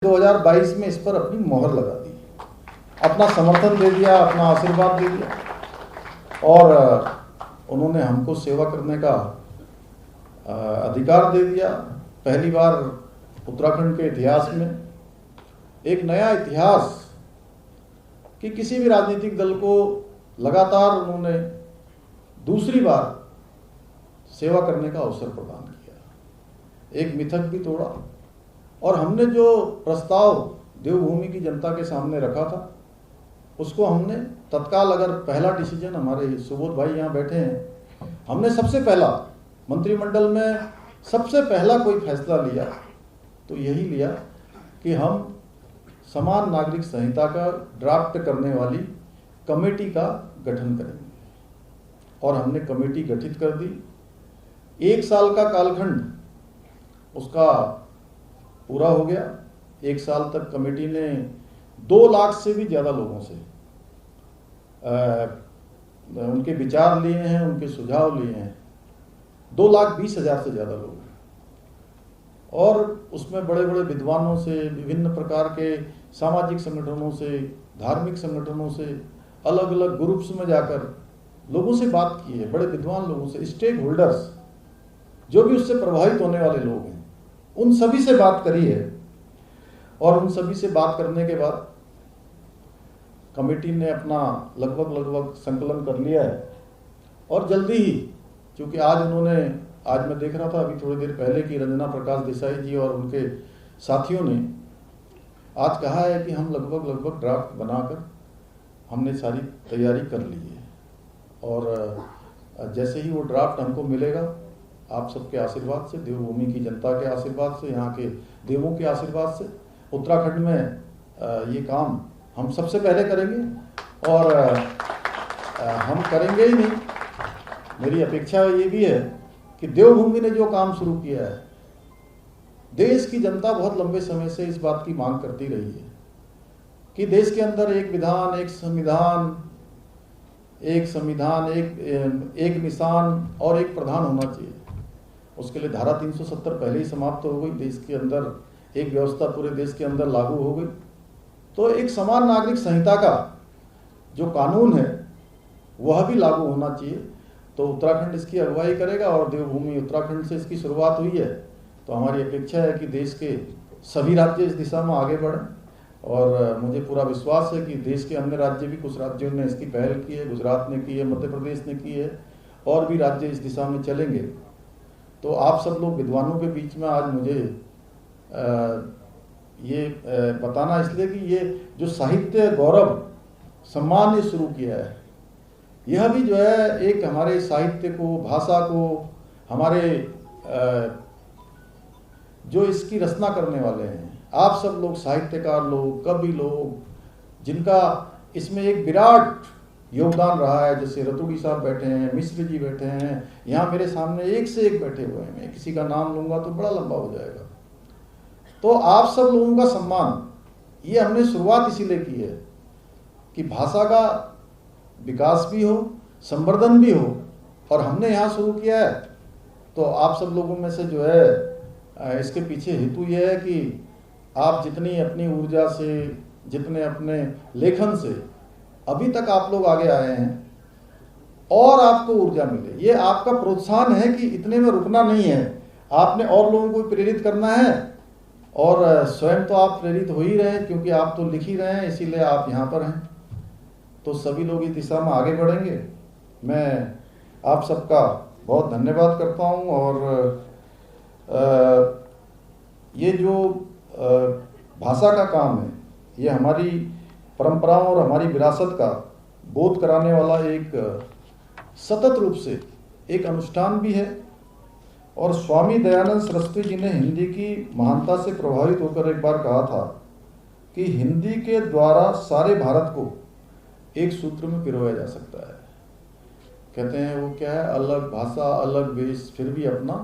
2022 में इस पर अपनी मोहर लगा दी, अपना समर्थन दे दिया, अपना आशीर्वाद दे दिया और उन्होंने हमको सेवा करने का अधिकार दे दिया। पहली बार उत्तराखंड के इतिहास में एक नया इतिहास कि किसी भी राजनीतिक दल को लगातार उन्होंने दूसरी बार सेवा करने का अवसर प्रदान किया, एक मिथक भी तोड़ा। और हमने जो प्रस्ताव देवभूमि की जनता के सामने रखा था उसको हमने तत्काल, अगर पहला डिसीजन, हमारे सुबोध भाई यहाँ बैठे हैं, हमने सबसे पहला मंत्रिमंडल में सबसे पहला कोई फैसला लिया तो यही लिया कि हम समान नागरिक संहिता का ड्राफ्ट करने वाली कमेटी का गठन करेंगे। और हमने कमेटी गठित कर दी। 1 साल का कालखंड उसका पूरा हो गया। 1 साल तक कमेटी ने 2 लाख से भी ज़्यादा लोगों से उनके विचार लिए हैं, उनके सुझाव लिए हैं। 2,20,000 से ज़्यादा लोग, और उसमें बड़े बड़े विद्वानों से, विभिन्न प्रकार के सामाजिक संगठनों से, धार्मिक संगठनों से, अलग अलग ग्रुप्स में जाकर लोगों से बात की है, बड़े विद्वान लोगों से, स्टेक होल्डर्स, जो भी उससे प्रभावित होने वाले लोग हैं, उन सभी से बात करी है। और उन सभी से बात करने के बाद कमेटी ने अपना लगभग संकलन कर लिया है। और जल्दी ही, क्योंकि आज मैं देख रहा था अभी थोड़ी देर पहले कि रंजना प्रकाश देसाई जी और उनके साथियों ने आज कहा है कि हम लगभग ड्राफ्ट बनाकर हमने सारी तैयारी कर ली है। और जैसे ही वो ड्राफ्ट हमको मिलेगा, आप सबके आशीर्वाद से, देवभूमि की जनता के आशीर्वाद से, यहाँ के देवों के आशीर्वाद से, उत्तराखंड में ये काम हम सबसे पहले करेंगे। और हम करेंगे ही नहीं, मेरी अपेक्षा ये भी है कि देवभूमि ने जो काम शुरू किया है, देश की जनता बहुत लंबे समय से इस बात की मांग करती रही है कि देश के अंदर एक विधान, एक संविधान, एक निशान और एक प्रधान होना चाहिए। उसके लिए धारा 370 पहले ही समाप्त हो गई, देश के अंदर एक व्यवस्था पूरे देश के अंदर लागू हो गई। तो एक समान नागरिक संहिता का जो कानून है वह भी लागू होना चाहिए। तो उत्तराखंड इसकी अगुवाई करेगा और देवभूमि उत्तराखंड से इसकी शुरुआत हुई है। तो हमारी अपेक्षा है कि देश के सभी राज्य इस दिशा में आगे बढ़ें। और मुझे पूरा विश्वास है कि देश के अन्य राज्य भी, कुछ राज्यों ने इसकी पहल की है, गुजरात ने की है, मध्य प्रदेश ने की है, और भी राज्य इस दिशा में चलेंगे। तो आप सब लोग विद्वानों के बीच में आज मुझे ये बताना इसलिए कि ये जो साहित्य गौरव सम्मान ये शुरू किया है, यह भी जो है एक हमारे साहित्य को, भाषा को, हमारे जो इसकी रचना करने वाले हैं, आप सब लोग साहित्यकार लोग, कवि लोग, जिनका इसमें एक विराट योगदान रहा है, जैसे रतुड़ी साहब बैठे हैं, मिश्र जी बैठे हैं, यहाँ मेरे सामने एक से एक बैठे हुए हैं। मैं किसी का नाम लूंगा तो बड़ा लंबा हो जाएगा। तो आप सब लोगों का सम्मान, ये हमने शुरुआत इसीलिए की है कि भाषा का विकास भी हो, संवर्धन भी हो, और हमने यहाँ शुरू किया है। तो आप सब लोगों में से जो है इसके पीछे हेतु ये है कि आप जितनी अपनी ऊर्जा से, जितने अपने लेखन से अभी तक आप लोग आगे आए हैं, और आपको ऊर्जा मिले। ये आपका प्रोत्साहन है कि इतने में रुकना नहीं है, आपने और लोगों को प्रेरित करना है। और स्वयं तो आप प्रेरित हो ही रहे हैं, क्योंकि आप तो लिख ही रहे हैं, इसीलिए आप यहाँ पर हैं। तो सभी लोग इस दिशा में आगे बढ़ेंगे। मैं आप सबका बहुत धन्यवाद करता हूँ। और ये जो भाषा का काम है, ये हमारी परंपराओं और हमारी विरासत का बोध कराने वाला एक सतत रूप से एक अनुष्ठान भी है। और स्वामी दयानंद सरस्वती जी ने हिंदी की महानता से प्रभावित होकर एक बार कहा था कि हिंदी के द्वारा सारे भारत को एक सूत्र में पिरोया जा सकता है। कहते हैं वो क्या है, अलग भाषा, अलग वेश, फिर भी अपना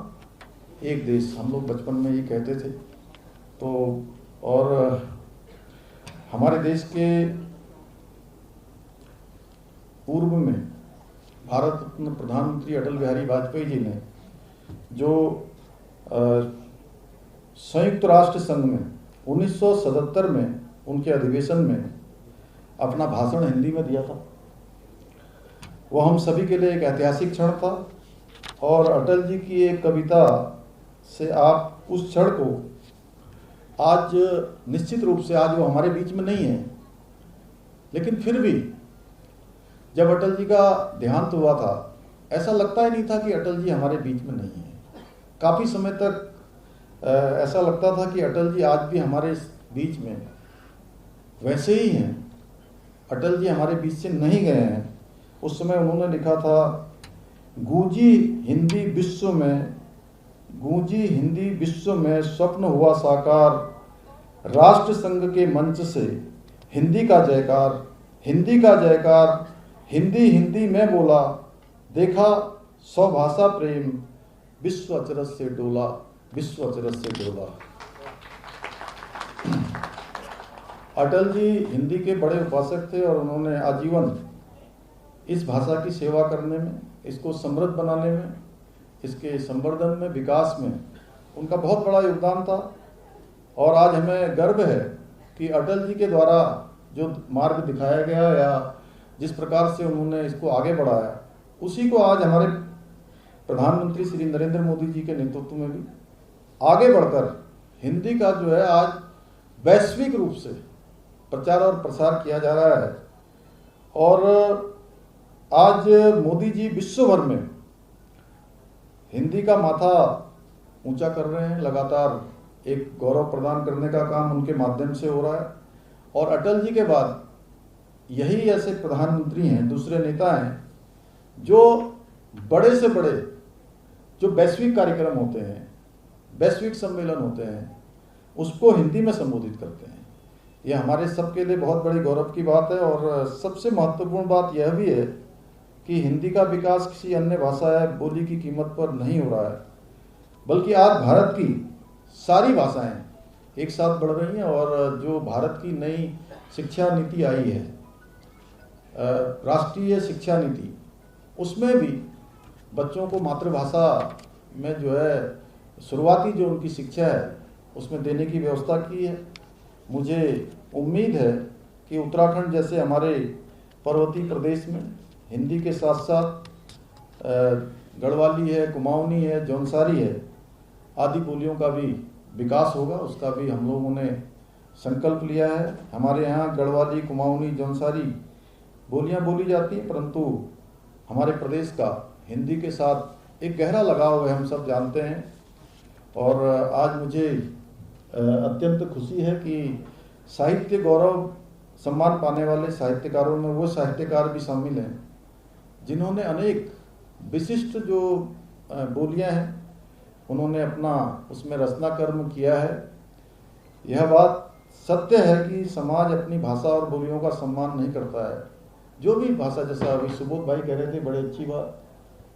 एक देश। हम लोग बचपन में ये कहते थे। तो और हमारे देश के पूर्व में भारत रत्न प्रधानमंत्री अटल बिहारी वाजपेयी जी ने जो संयुक्त राष्ट्र संघ में 1977 में उनके अधिवेशन में अपना भाषण हिंदी में दिया था। वो हम सभी के लिए एक ऐतिहासिक क्षण था और अटल जी की एक कविता से आप उस क्षण को आज निश्चित रूप से, आज वो हमारे बीच में नहीं है, लेकिन फिर भी जब अटल जी का देहांत हुआ था ऐसा लगता ही नहीं था कि अटल जी हमारे बीच में नहीं है। काफ़ी समय तक ऐसा लगता था कि अटल जी आज भी हमारे बीच में वैसे ही हैं, अटल जी हमारे बीच से नहीं गए हैं। उस समय उन्होंने लिखा था, गूंजी हिंदी विश्व में, गूंजी हिंदी विश्व में स्वप्न हुआ साकार, राष्ट्र संघ के मंच से हिंदी का जयकार, हिंदी का जयकार, हिंदी हिंदी में बोला, देखा स्वभाषा प्रेम, विश्व अचरज से डोला, विश्व अचरज से डोला। अटल जी हिंदी के बड़े उपासक थे और उन्होंने आजीवन इस भाषा की सेवा करने में, इसको समृद्ध बनाने में, इसके संवर्धन में, विकास में उनका बहुत बड़ा योगदान था। और आज हमें गर्व है कि अटल जी के द्वारा जो मार्ग दिखाया गया या जिस प्रकार से उन्होंने इसको आगे बढ़ाया, उसी को आज हमारे प्रधानमंत्री श्री नरेंद्र मोदी जी के नेतृत्व में भी आगे बढ़कर हिंदी का जो है आज वैश्विक रूप से प्रचार और प्रसार किया जा रहा है। और आज मोदी जी विश्व भर में हिंदी का माथा ऊंचा कर रहे हैं, लगातार एक गौरव प्रदान करने का काम उनके माध्यम से हो रहा है। और अटल जी के बाद यही ऐसे प्रधानमंत्री हैं, दूसरे नेता हैं, जो बड़े से बड़े जो वैश्विक कार्यक्रम होते हैं, वैश्विक सम्मेलन होते हैं, उसको हिंदी में संबोधित करते हैं। यह हमारे सबके लिए बहुत बड़ी गौरव की बात है। और सबसे महत्वपूर्ण बात यह भी है कि हिंदी का विकास किसी अन्य भाषा या बोली की कीमत पर नहीं हो रहा है, बल्कि आज भारत की सारी भाषाएं एक साथ बढ़ रही हैं। और जो भारत की नई शिक्षा नीति आई है, राष्ट्रीय शिक्षा नीति, उसमें भी बच्चों को मातृभाषा में जो है शुरुआती जो उनकी शिक्षा है उसमें देने की व्यवस्था की है। मुझे उम्मीद है कि उत्तराखंड जैसे हमारे पर्वतीय प्रदेश में हिंदी के साथ साथ गढ़वाली है, कुमाऊनी है, जौनसारी है, आदि बोलियों का भी विकास होगा। उसका भी हम लोगों ने संकल्प लिया है। हमारे यहाँ गढ़वाली, कुमाऊनी, जौनसारी बोलियाँ बोली जाती हैं, परंतु हमारे प्रदेश का हिंदी के साथ एक गहरा लगाव है, हम सब जानते हैं। और आज मुझे अत्यंत खुशी है कि साहित्य गौरव सम्मान पाने वाले साहित्यकारों में वो साहित्यकार भी शामिल हैं जिन्होंने अनेक विशिष्ट जो बोलियां हैं उन्होंने अपना उसमें रचना कर्म किया है। यह बात सत्य है कि समाज अपनी भाषा और बोलियों का सम्मान नहीं करता है। जो भी भाषा, जैसा अभी सुबोध भाई कह रहे थे, बड़ी अच्छी बात,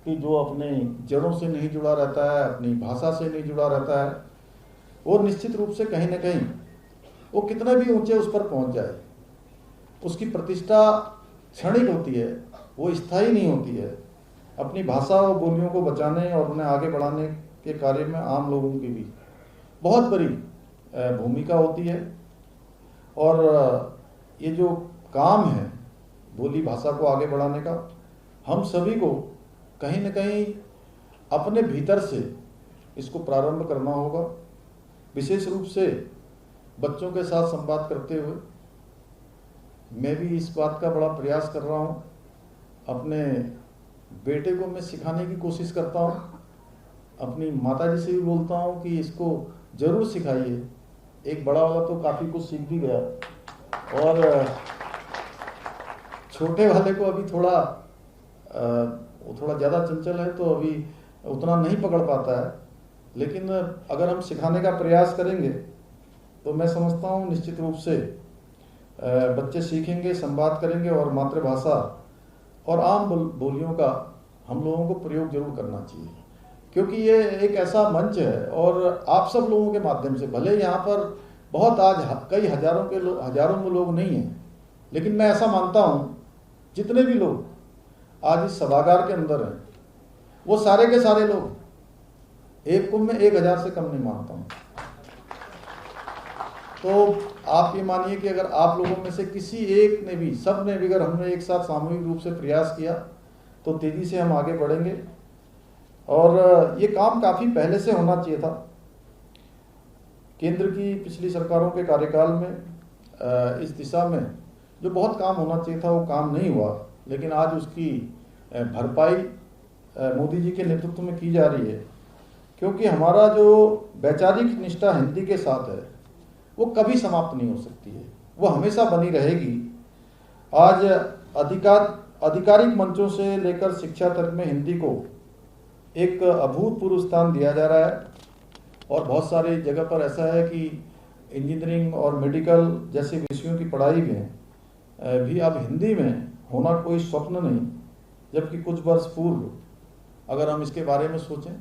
कि जो अपने जड़ों से नहीं जुड़ा रहता है, अपनी भाषा से नहीं जुड़ा रहता है, और निश्चित रूप से कहीं ना कहीं वो कितना भी ऊंचे उस पर पहुंच जाए, उसकी प्रतिष्ठा क्षणिक होती है, वो स्थायी नहीं होती है। अपनी भाषा और बोलियों को बचाने और उन्हें आगे बढ़ाने के कार्य में आम लोगों की भी बहुत बड़ी भूमिका होती है। और ये जो काम है बोली भाषा को आगे बढ़ाने का, हम सभी को कहीं न कहीं अपने भीतर से इसको प्रारंभ करना होगा। विशेष रूप से बच्चों के साथ संवाद करते हुए मैं भी इस बात का बड़ा प्रयास कर रहा हूँ। अपने बेटे को मैं सिखाने की कोशिश करता हूँ, अपनी माताजी से भी बोलता हूँ कि इसको जरूर सिखाइए। एक बड़ा वाला तो काफ़ी कुछ सीख भी गया, और छोटे वाले को अभी वो थोड़ा ज़्यादा चंचल है, तो अभी उतना नहीं पकड़ पाता है। लेकिन अगर हम सिखाने का प्रयास करेंगे तो मैं समझता हूँ निश्चित रूप से बच्चे सीखेंगे, संवाद करेंगे, और मातृभाषा और आम बोलियों का हम लोगों को प्रयोग जरूर करना चाहिए, क्योंकि ये एक ऐसा मंच है। और आप सब लोगों के माध्यम से, भले यहाँ पर बहुत आज कई हजारों में लोग नहीं हैं, लेकिन मैं ऐसा मानता हूँ जितने भी लोग आज इस सभागार के अंदर हैं, वो सारे के सारे लोग एक कुंभ में 1000 से कम नहीं मानता हूँ। तो आप ये मानिए कि अगर आप लोगों में से किसी एक ने भी, सब ने भी, अगर हमने एक साथ सामूहिक रूप से प्रयास किया तो तेजी से हम आगे बढ़ेंगे। और ये काम काफ़ी पहले से होना चाहिए था। केंद्र की पिछली सरकारों के कार्यकाल में इस दिशा में जो बहुत काम होना चाहिए था वो काम नहीं हुआ, लेकिन आज उसकी भरपाई मोदी जी के नेतृत्व में की जा रही है। क्योंकि हमारा जो वैचारिक निष्ठा हिंदी के साथ है वो कभी समाप्त नहीं हो सकती है, वो हमेशा बनी रहेगी। आज आधिकारिक मंचों से लेकर शिक्षा तक में हिंदी को एक अभूतपूर्व स्थान दिया जा रहा है। और बहुत सारी जगह पर ऐसा है कि इंजीनियरिंग और मेडिकल जैसे विषयों की पढ़ाई में भी अब हिंदी में होना कोई स्वप्न नहीं, जबकि कुछ वर्ष पूर्व अगर हम इसके बारे में सोचें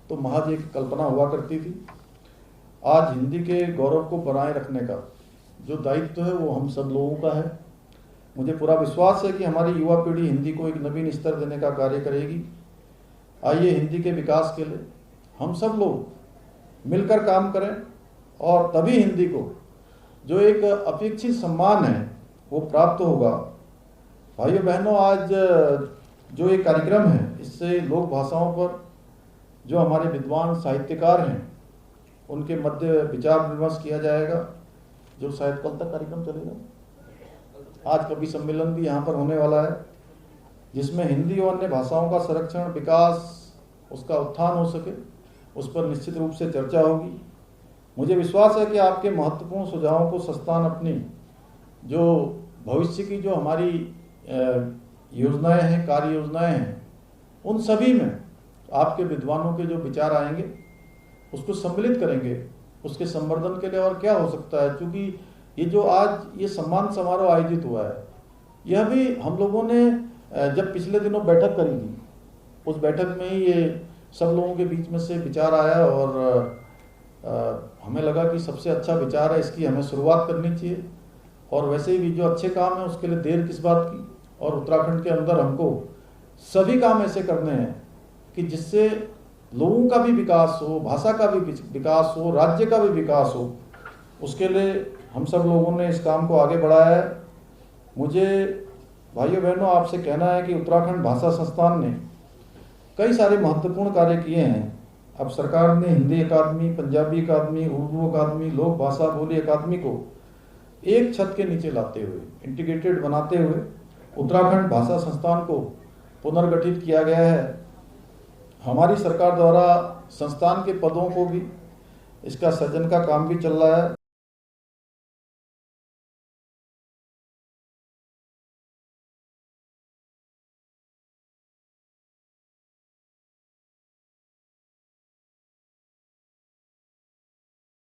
तो महज एक कल्पना हुआ करती थी। आज हिंदी के गौरव को बनाए रखने का जो दायित्व है वो हम सब लोगों का है। मुझे पूरा विश्वास है कि हमारी युवा पीढ़ी हिंदी को एक नवीन स्तर देने का कार्य करेगी। आइए हिंदी के विकास के लिए हम सब लोग मिलकर काम करें और तभी हिंदी को जो एक अपेक्षित सम्मान है वो प्राप्त होगा। भाइयों बहनों, आज जो एक कार्यक्रम है इससे लोक भाषाओं पर जो हमारे विद्वान साहित्यकार हैं उनके मध्य विचार विमर्श किया जाएगा, जो शायद कल तक कार्यक्रम चलेगा। आज कवि सम्मेलन भी यहाँ पर होने वाला है, जिसमें हिंदी और अन्य भाषाओं का संरक्षण, विकास, उसका उत्थान हो सके, उस पर निश्चित रूप से चर्चा होगी। मुझे विश्वास है कि आपके महत्वपूर्ण सुझावों को संस्थान अपनी जो भविष्य की जो हमारी योजनाएं हैं, कार्य योजनाएं हैं, उन सभी में आपके विद्वानों के जो विचार आएंगे उसको सम्मिलित करेंगे, उसके संवर्धन के लिए और क्या हो सकता है। क्योंकि ये जो आज ये सम्मान समारोह आयोजित हुआ है, यह भी हम लोगों ने जब पिछले दिनों बैठक करी थी, उस बैठक में ही ये सब लोगों के बीच में से विचार आया और हमें लगा कि सबसे अच्छा विचार है, इसकी हमें शुरुआत करनी चाहिए। और वैसे भी जो अच्छे काम है उसके लिए देर किस बात की। और उत्तराखंड के अंदर हमको सभी काम ऐसे करने हैं कि जिससे लोगों का भी विकास हो, भाषा का भी विकास हो, राज्य का भी विकास हो। उसके लिए हम सब लोगों ने इस काम को आगे बढ़ाया है। मुझे भाइयों बहनों आपसे कहना है कि उत्तराखंड भाषा संस्थान ने कई सारे महत्वपूर्ण कार्य किए हैं। अब सरकार ने हिंदी अकादमी, पंजाबी अकादमी, उर्दू अकादमी, लोक भाषा बोली अकादमी को एक छत के नीचे लाते हुए, इंटीग्रेटेड बनाते हुए उत्तराखंड भाषा संस्थान को पुनर्गठित किया गया है। हमारी सरकार द्वारा संस्थान के पदों को भी, इसका सृजन का काम भी चल रहा है।